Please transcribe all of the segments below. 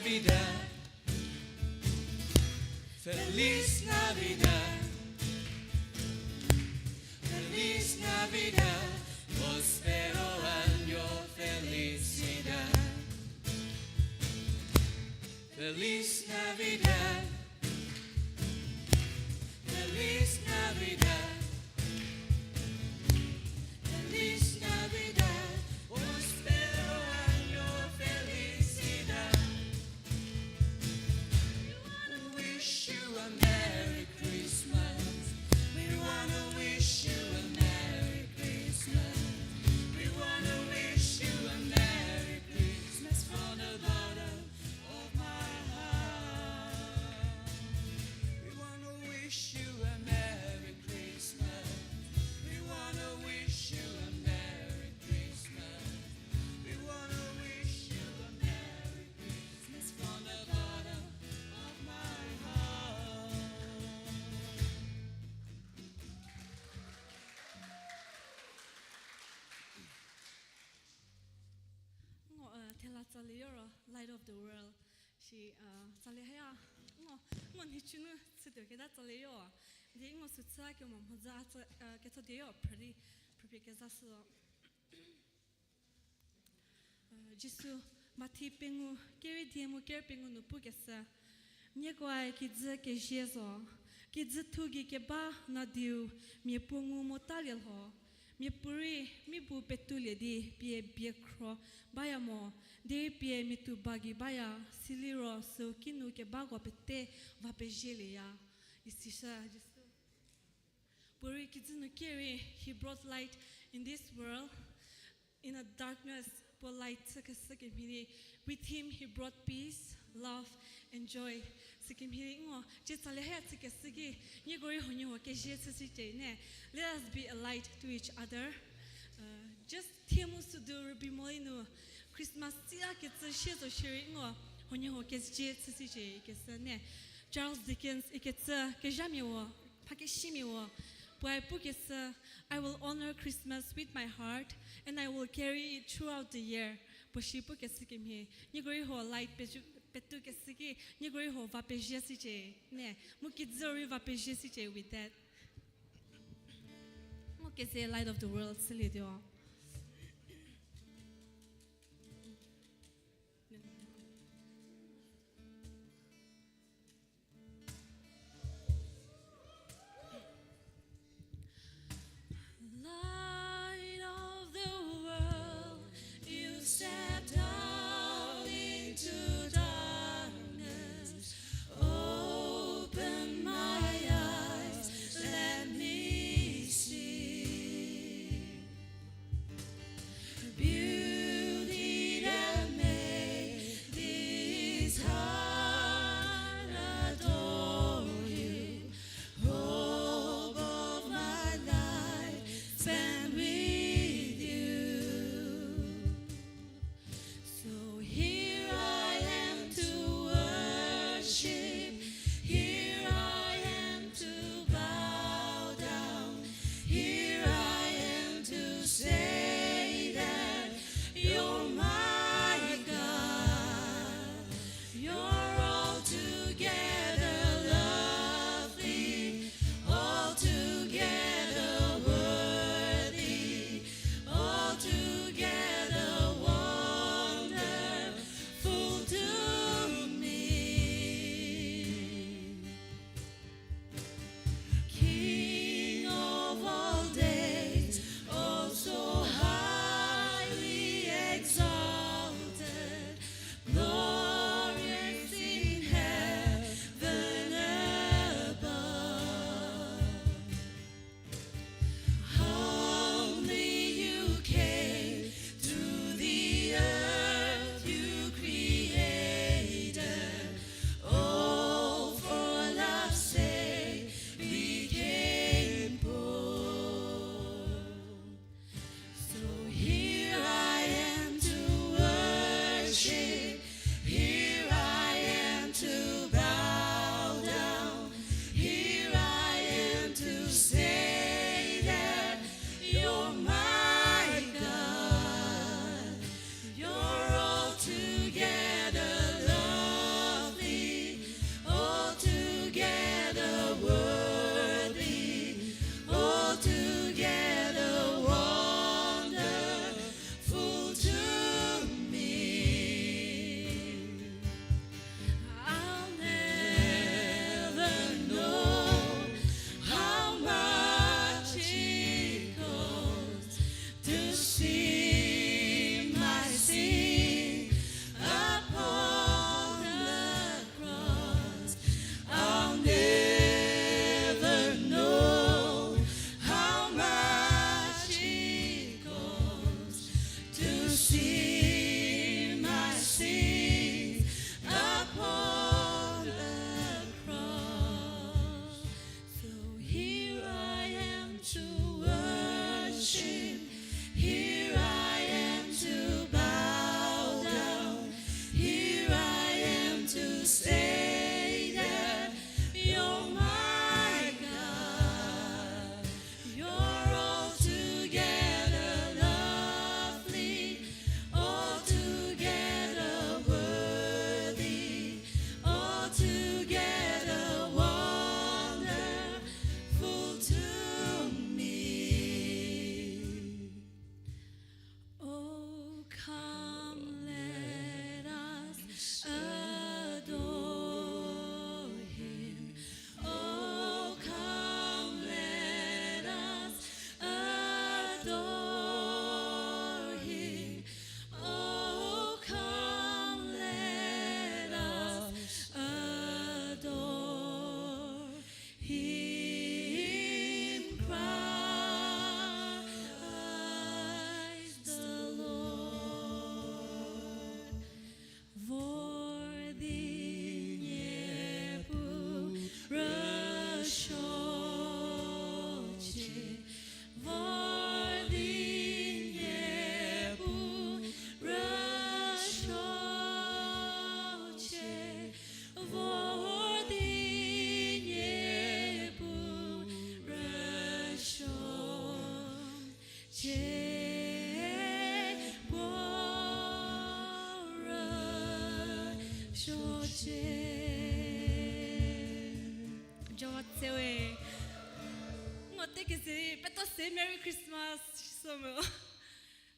Navidad, Feliz Navidad, Feliz Navidad, prospero año, felicidad. Feliz Navidad, Feliz Navidad, Feliz Navidad, prospero año, felicidad. We wish you a Merry Christmas. We wanna wish you a Merry Christmas. We wanna wish you a Merry Christmas from the bottom of my heart. We wanna wish you a Merry Christmas. We wanna wish you a Merry Christmas. We wanna wish you a Merry Christmas from the bottom of my heart. Tell us light of the world. She Salihaya. No, Nichunu sit together. Salio. The English society of Mazat get a day up pretty because Jisu Mati Pingu, Gary Diemu Gerpingu no Pugasa. Niagwai kids ke jezo. Kids tugi ke ba na diu, mi pungu motalil ho. Mi puri, mi bu petulia di, bie cro, bayamo, de bie mi tu bagi baya, siliro, so kinu ke bago pete, va pegelia. Isisha, just Puri kizunu kiri, he brought light in this world, in a darkness, but light took a second. With him, he brought peace, love, and joy. Sikim hiringo, just a leher to sigi, Nigori honyo, Jesus, let us be a light to each other. Just Timus to do Ruby Molino, Christmas, it's a shit of sharing or honyo, Jesus, Charles Dickens, Iketsa, Kejamio, Pakishimio. I will honor Christmas with my heart and I will carry it throughout the year. Poshipu kesikim he. Nigori ho light petu kesiki. Nigori ho vapejesiche. Ne. Mukizori vapejesiche with that. Mukese light of the world. Silidio. Light of the world, you stepped out into darkness. Open my eyes, let me see. Jovatsewe. Ngote kisi peto say Merry Christmas somo.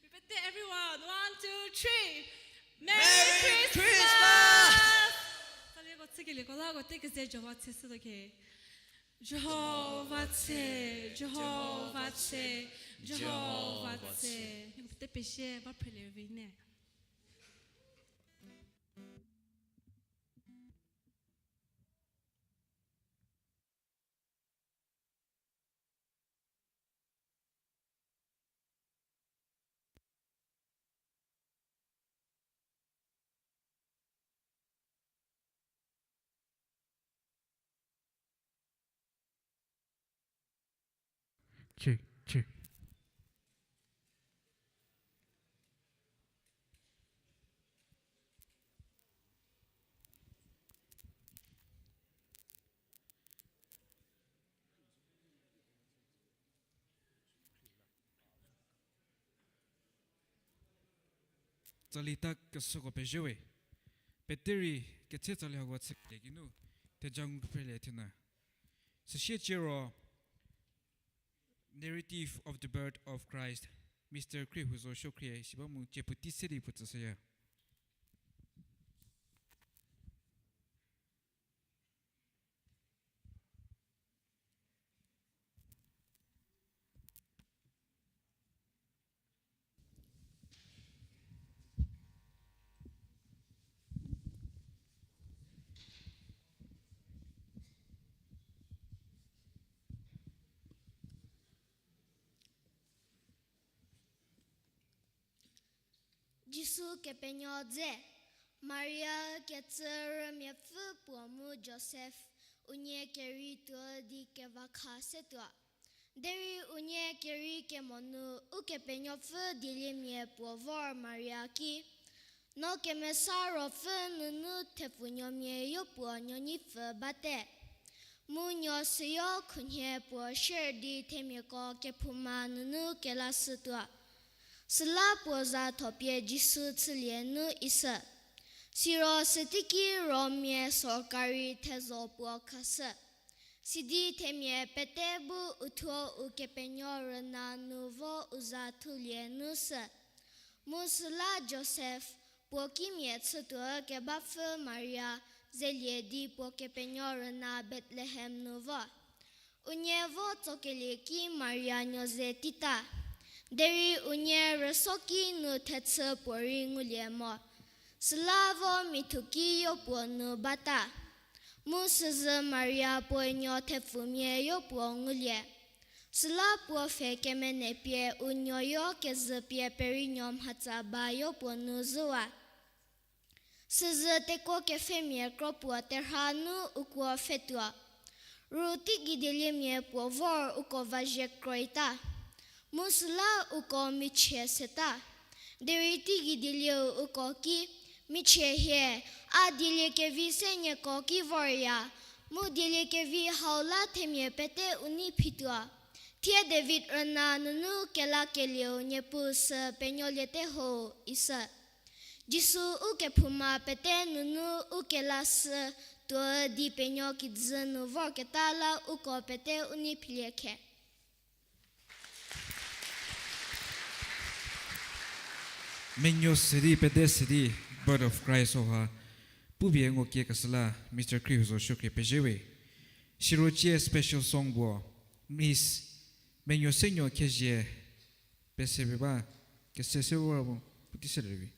Repeat everyone. 1, 2, 3. Merry Christmas. Tali go tsiki ko la go take say Jovatse so ke. Jovatse, Jovatse, Jovatse. Ngote peshe va prelever ne. Check, check. Zalita kasoko pejewe. Peteri ketche zali hawa tsekle ginu. Te jang pele tina. Sashechero narrative of the birth of Christ. Mr. Kri huzo shokriye shibamu jeputi seri putsasaya. Jésus ke penyoze, Maria ke tsere mie fu pomu Joseph, unye keri to di ke vakase to. Deri unye keri ke monu u ke penyo fu dili mie povor Maria ki. No ke mesaro fu nunu te fu nyo mie yo po nyo ni fu bate. Mu nyo siyo kunye po shir di te mie ko ke puma nunu ke la su to. Sila poza topye Jisu tsilienu isa. Siro sitiki romye sorkari tezo po kasa. Sidi temye petebu utuo ukepenyo rena nuvo uza tulienu sa. Musila Joseph po kimye tsutua ke bafu Maria zelye di po kepenyo rena Bethlehem nuvo. Unyevo tokeleki Maria nyoze tita. Deri unye resoki nu tetsa pori nguliemo. Slavo mituki yo po nu bata. Musaza Maria po nyo tefumye yo po ngulie. Sla po fe kemene pie unyo yo keze pie peri nyom hatsaba yo po nu zuwa. Saza teko kefemye kropo terhanu ukwa fetua. Ruti gidilimye po vor uko vajek kroita. Musla uko miche seta. Deriti gidilio uko ki miche he. A dilye ke vi senye ko ki vorya. Mu dilye ke vi haula temye pete uni pitua. Tia David rana nunu kela kelio nyepu se penyolete ho isa. Jisu uke puma pete nunu uke las to di penyo kidzenu vor ketala uko pete uni pilieke. Menyo seri pede seri birth of Christ oha. Pubi ngo kia kasala Mr. Kri huzo shokre pejewe. Shirochie special song bo. Miss Menyo senyo keje pesebeba kesesewara bo putiselevi.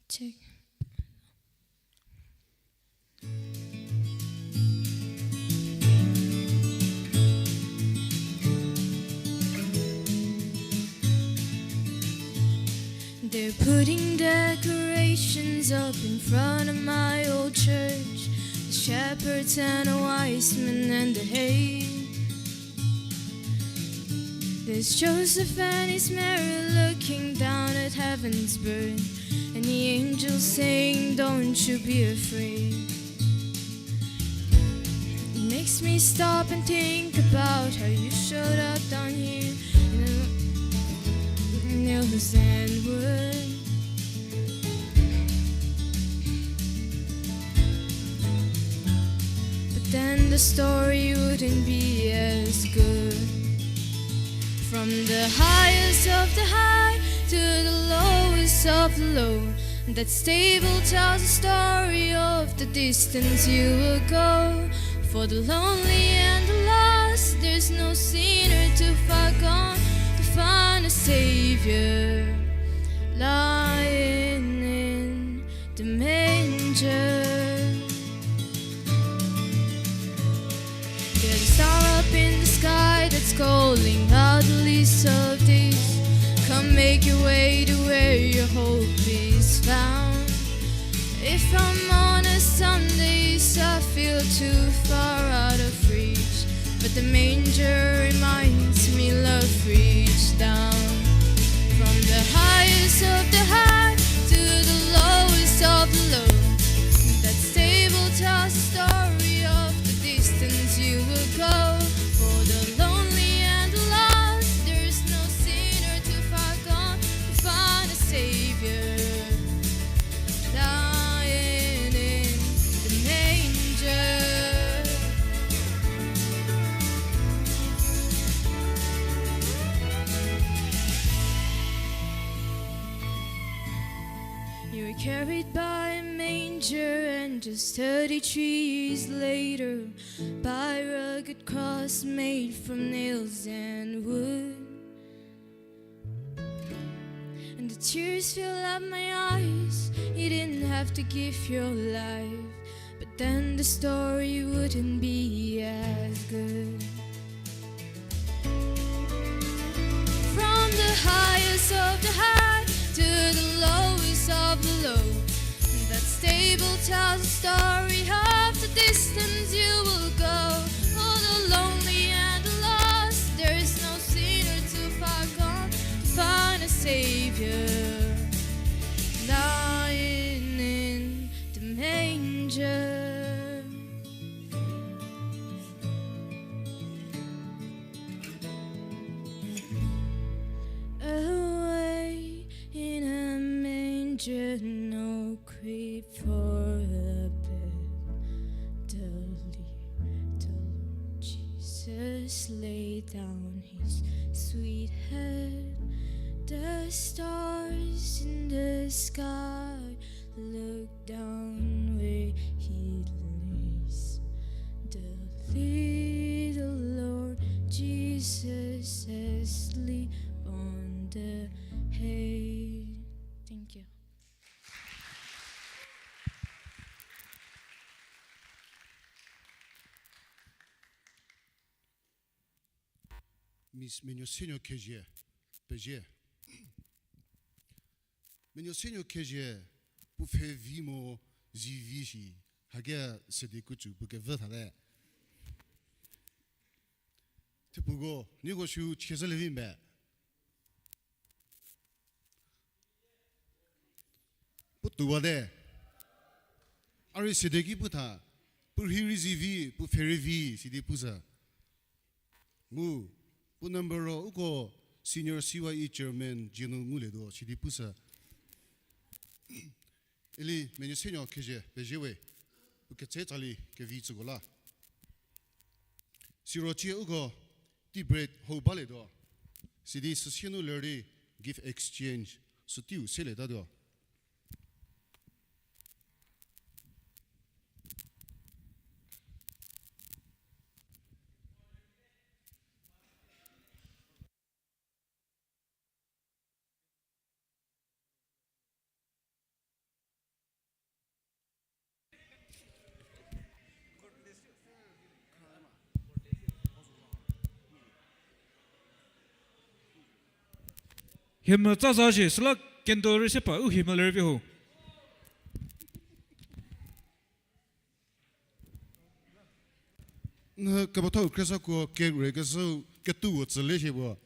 Check. They're putting decorations up in front of my old church. The shepherds and the wise men and the hay. There's Joseph and his Mary looking down at heaven's bird, and the angels saying, don't you be afraid. It makes me stop and think about how you showed up down here in the sandwood. But then the story wouldn't be as good. From the highest of the high to the lowest of the low, that stable tells the story of the distance you will go. For the lonely and the lost, there's no sinner too far gone to find a Savior lying in the manger. There's a star up in the sky that's calling out the least of these. Come make your way to where your hope is found. If I'm honest, some days I feel too far out of reach, but the manger reminds me love reached down. From the highest of the high to the lowest of the low, that stable tells the story of the distance you will go. For the lonely and the lost, there's no sinner too far gone to find a Savior lying in the manger. You were carried by a manger, and just 33 years later, by a rugged cross made from nails and wood. And the tears fill up my eyes. You didn't have to give your life, but then the story wouldn't be as good. From the highest of the high to the lowest of the low, that stable tells the story of the distance you will go. For the lonely and the lost, there is no sinner too far gone to find a Savior lying in the manger. Away in a manger, no crib for a bed. The little Jesus laid down his sweet head. The stars in the sky look down where he lays. The little Lord Jesus asleep on the hay. Thank you. Miss Menyo Senior KJ, PJ. Menyo Senior KJ, pour faire vivre Zivishi, Haga se découtu pour que votre allait. Tu peux go, négocier, tu es le vimbe. Pour tout aller. Arrête se déguiser pour ta, pour y Zivi, pour faire vie, c'est des poussas. Mou. Pour number uko senior CYE chairman Jino Muledo Chidi Pusa Eli menyo senior keje bejewe uke tsetali ke vitsugola Sirochi uko ti bread ho baledo Sidi sosienu lerdi gift exchange sutiu sele dado Himmel zazaji sla kendo resepa u himmel review. Na kabato kresa ko ke regaso ketu zele chebo